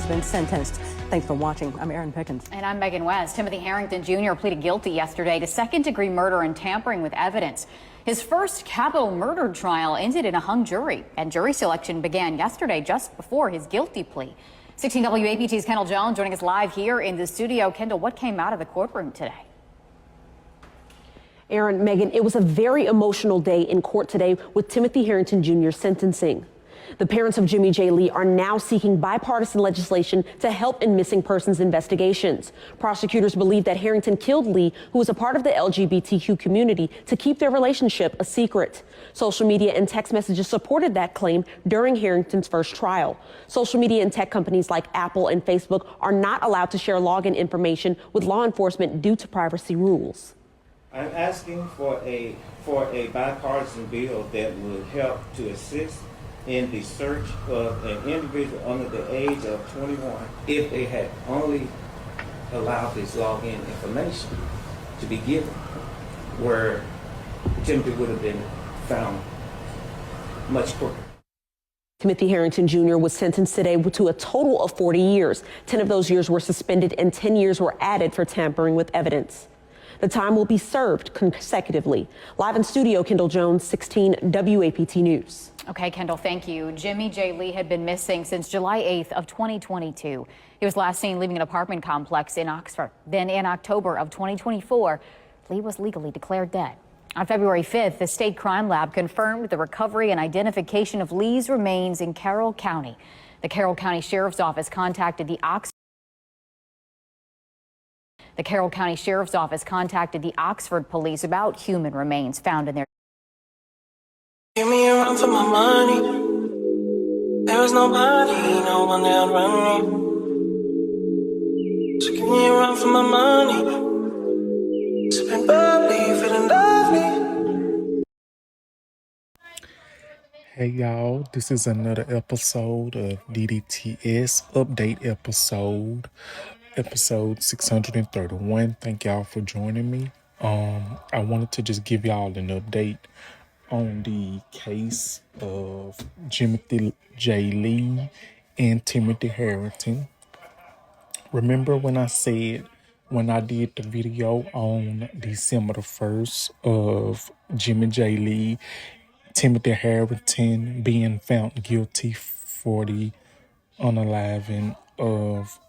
has been sentenced. Thanks for watching. I'm Aaron Pickens. And I'm Megan West. Timothy Herrington Jr. pleaded guilty yesterday to second-degree murder and tampering with evidence. His first capital murder trial ended in a hung jury, and jury selection began yesterday just before his guilty plea. 16 WAPT's Kendall Jones joining us live here in the studio. Kendall, what came out of the courtroom today? Aaron, Megan, it was a very emotional day in court today with Timothy Herrington Jr.'s sentencing. The parents of Jimmy J. Lee are now seeking bipartisan legislation to help in missing persons investigations. Prosecutors believe that Herrington killed Lee, who was a part of the LGBTQ community, to keep their relationship a secret. Social media and text messages supported that claim during Harrington's first trial. Social media and tech companies like Apple and Facebook are not allowed to share login information with law enforcement due to privacy rules. I'm asking for a bipartisan bill that would help to assist in the search of an individual under the age of 21 if they had only allowed this login information to be given, where Timothy would have been found much quicker. Timothy Herrington Jr. was sentenced today to a total of 40 years. 10 of those years were suspended and 10 years were added for tampering with evidence. The time will be served consecutively. Live in studio, Kendall Jones, 16 WAPT News. Okay, Kendall, thank you. Jimmy J. Lee had been missing since July 8th of 2022. He was last seen leaving an apartment complex in Oxford. Then in October of 2024, Lee was legally declared dead. On February 5th, the state crime lab confirmed the recovery and identification of Lee's remains in Carroll County. The Carroll County Sheriff's Office contacted the Oxford police about human remains found in their. Give me a run for my money. There was nobody, no one that run me. So give me a run for my money. Sipping bubbly, feeling lovely. Hey y'all, this is another episode of DDTS update episode 631. Thank y'all for joining me. I wanted to just give y'all an update on the case of Timothy J. Lee and Timothy Herrington. Remember when I did the video on December the 1st of Jimmy J. Lee, Timothy Herrington being found guilty for the unaliving of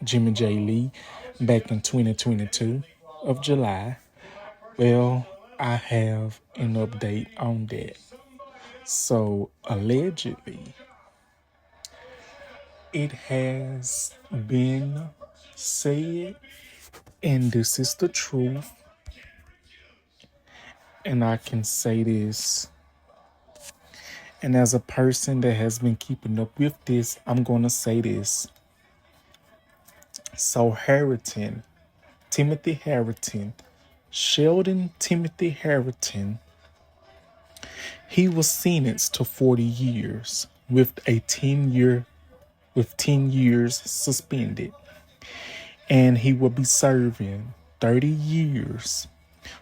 Jimmy J. Lee back in 2022 of July? Well, I have an update on that. So allegedly, it has been said, and this is the truth, and I can say this, and as a person that has been keeping up with this, I'm going to say this. So Timothy Herrington, Sheldon Timothy Herrington, he was sentenced to 40 years with 10 years suspended. And he will be serving 30 years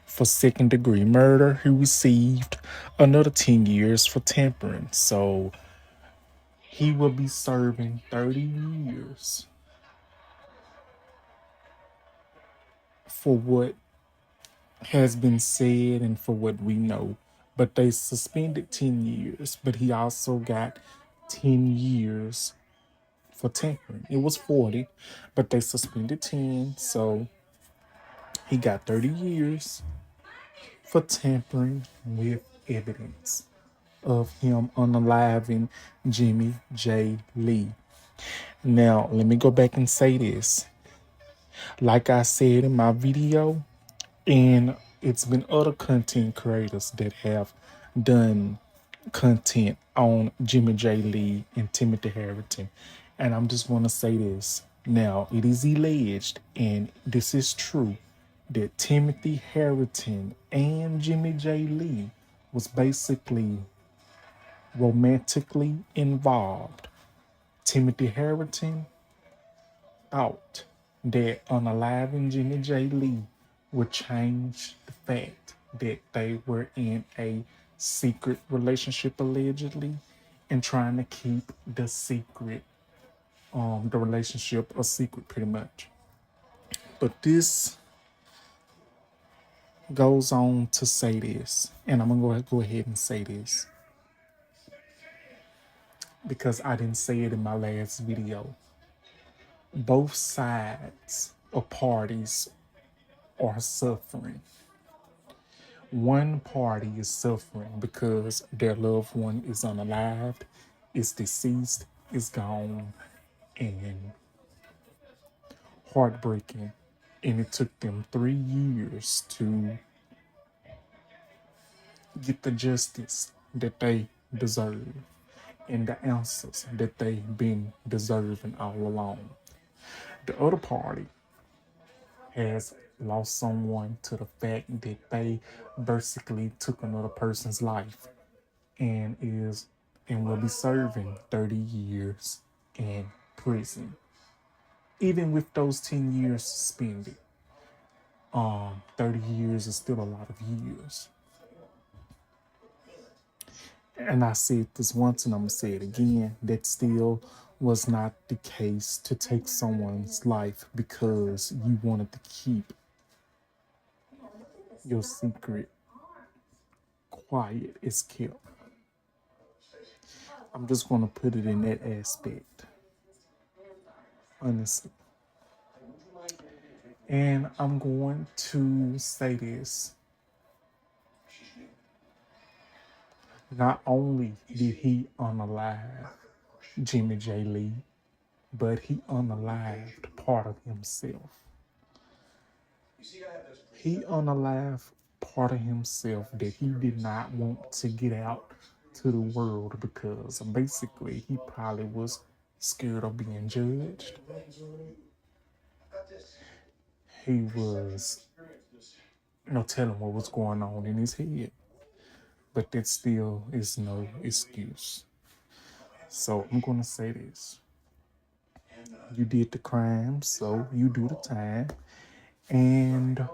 for second-degree murder. He received another 10 years for tampering. So he will be serving 30 years for what has been said and for what we know. But they suspended 10 years, but he also got 10 years for tampering. It was 40, but they suspended 10, so he got 30 years for tampering with evidence of him unaliving Jimmy J. Lee. Now, let me go back and say this. Like I said in my video, and it's been other content creators that have done content on Jimmy J. Lee and Timothy Herrington. And I'm just want to say this. Now, it is alleged, and this is true, that Timothy Herrington and Jimmy J. Lee was basically romantically involved. Timothy Herrington thought that unaliving Jimmy J. Lee would change the fact that they were in a secret relationship allegedly and trying to keep the secret the relationship a secret pretty much. But this goes on to say this, and I'm gonna go ahead and say this because I didn't say it in my last video. Both sides of parties are suffering. One party is suffering because their loved one is unalived, is deceased, is gone, and heartbreaking. And it took them 3 years to get the justice that they deserve and the answers that they've been deserving all along. The other party has lost someone to the fact that they basically took another person's life and will be serving 30 years in prison. Even with those 10 years suspended, 30 years is still a lot of years. And I said this once and I'm gonna say it again, that still was not the case to take someone's life because you wanted to keep your secret quiet as kept. I'm just gonna put it in that aspect, honestly. And I'm going to say this. Not only did he unalive Jimmy J. Lee, but he unalived part of himself. He unalived part of himself that he did not want to get out to the world because basically he probably was scared of being judged. He was no telling what was going on in his head. But that still is no excuse. So I'm gonna say this. You did the crime, so you do the time. And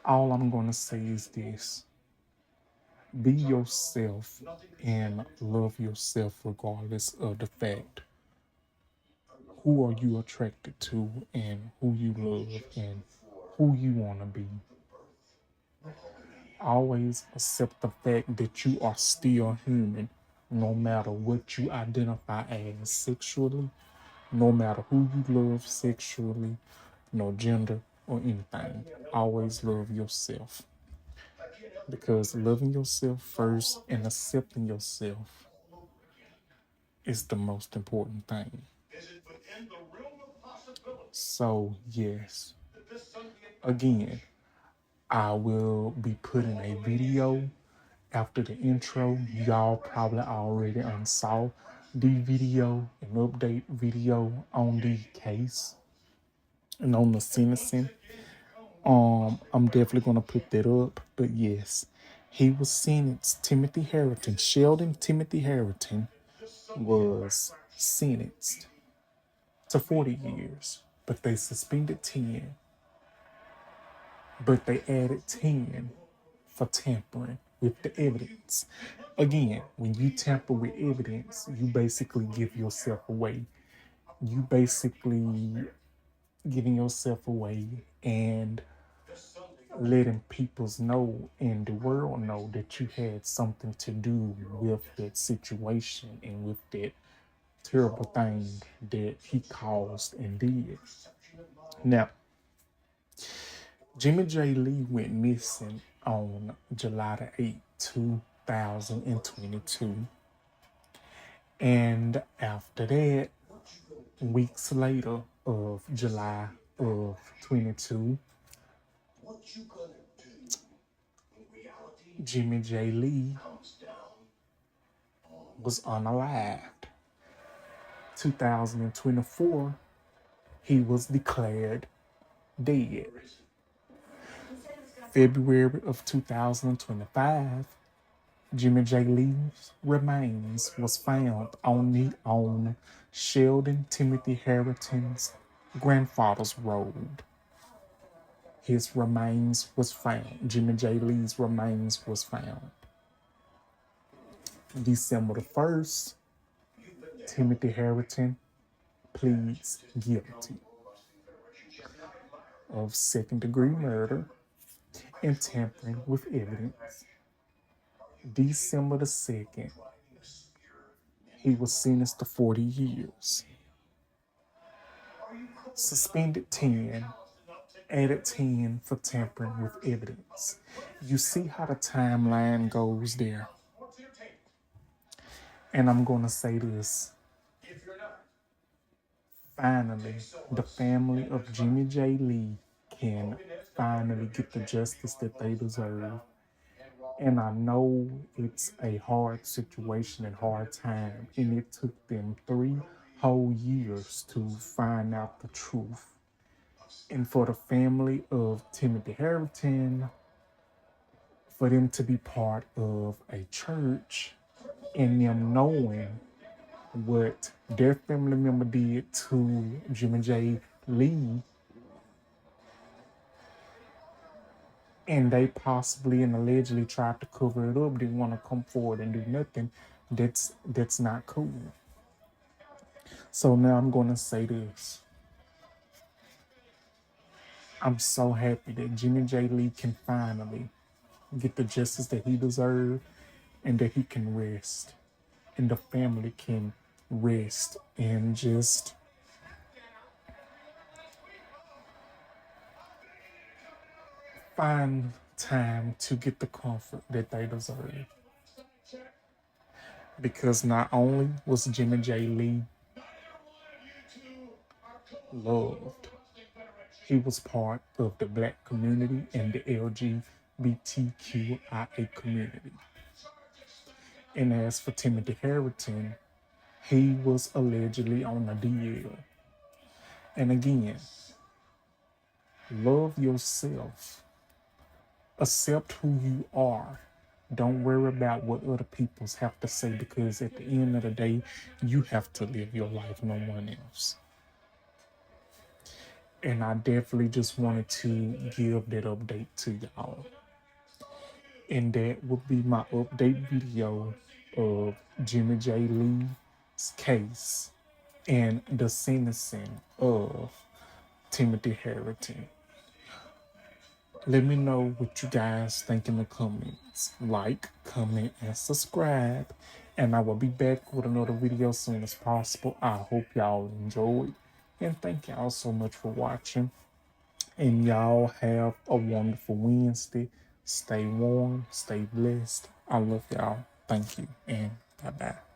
all I'm gonna say is this. Be yourself and love yourself regardless of the fact. Who are you attracted to and who you love and who you wanna be. Always accept the fact that you are still human, no matter what you identify as sexually, no matter who you love sexually, no gender or anything. Always love yourself. Because loving yourself first and accepting yourself is the most important thing. So, yes, again, I will be putting a video after the intro. Y'all probably already saw the video, an update video on the case and on the sentencing. I'm definitely gonna put that up. But yes, he was sentenced. Timothy Herrington, Sheldon Timothy Herrington, was sentenced to 40 years, but they suspended 10. But they added 10 for tampering with the evidence. Again, when you tamper with evidence, you basically give yourself away. You basically giving yourself away and letting people know and the world know that you had something to do with that situation and with that terrible thing that he caused and did. Now, Jimmy J. Lee went missing on July the 8th, 2022. And after that, weeks later of July of 22, Jimmy J. Lee was unalived. 2024, he was declared dead. February of 2025, Jimmy J. Lee's remains was found on Sheldon Timothy Herrington's grandfather's road. His remains was found. Jimmy J. Lee's remains was found. December the 1st, Timothy Herrington pleads guilty of second-degree murder and tampering with evidence. December the 2nd, he was sentenced to 40 years. Suspended 10, added 10 for tampering with evidence. You see how the timeline goes there. And I'm going to say this. Finally, the family of Jimmy J. Lee can finally get the justice that they deserve. And I know it's a hard situation and hard time, and it took them 3 whole years to find out the truth. And for the family of Timothy Herrington, for them to be part of a church and them knowing what their family member did to Jimmy J. Lee, and they possibly and allegedly tried to cover it up, didn't want to come forward and do nothing, that's not cool. So now I'm going to say this. I'm so happy that Jimmy J. Lee can finally get the justice that he deserves and that he can rest. And the family can rest and just find time to get the comfort that they deserve. Because not only was Jimmy J. Lee loved, he was part of the Black community and the LGBTQIA community. And as for Timothy Herrington, he was allegedly on a DL. And again, love yourself. Accept who you are. Don't worry about what other people have to say, because at the end of the day, you have to live your life, no one else. And I definitely just wanted to give that update to y'all. And that would be my update video of Jimmy J. Lee's case and the sentencing of Timothy Herrington. Let me know what you guys think in the comments. Like, comment, and subscribe. And I will be back with another video as soon as possible. I hope y'all enjoyed. And thank y'all so much for watching. And y'all have a wonderful Wednesday. Stay warm, stay blessed. I love y'all. Thank you, and bye-bye.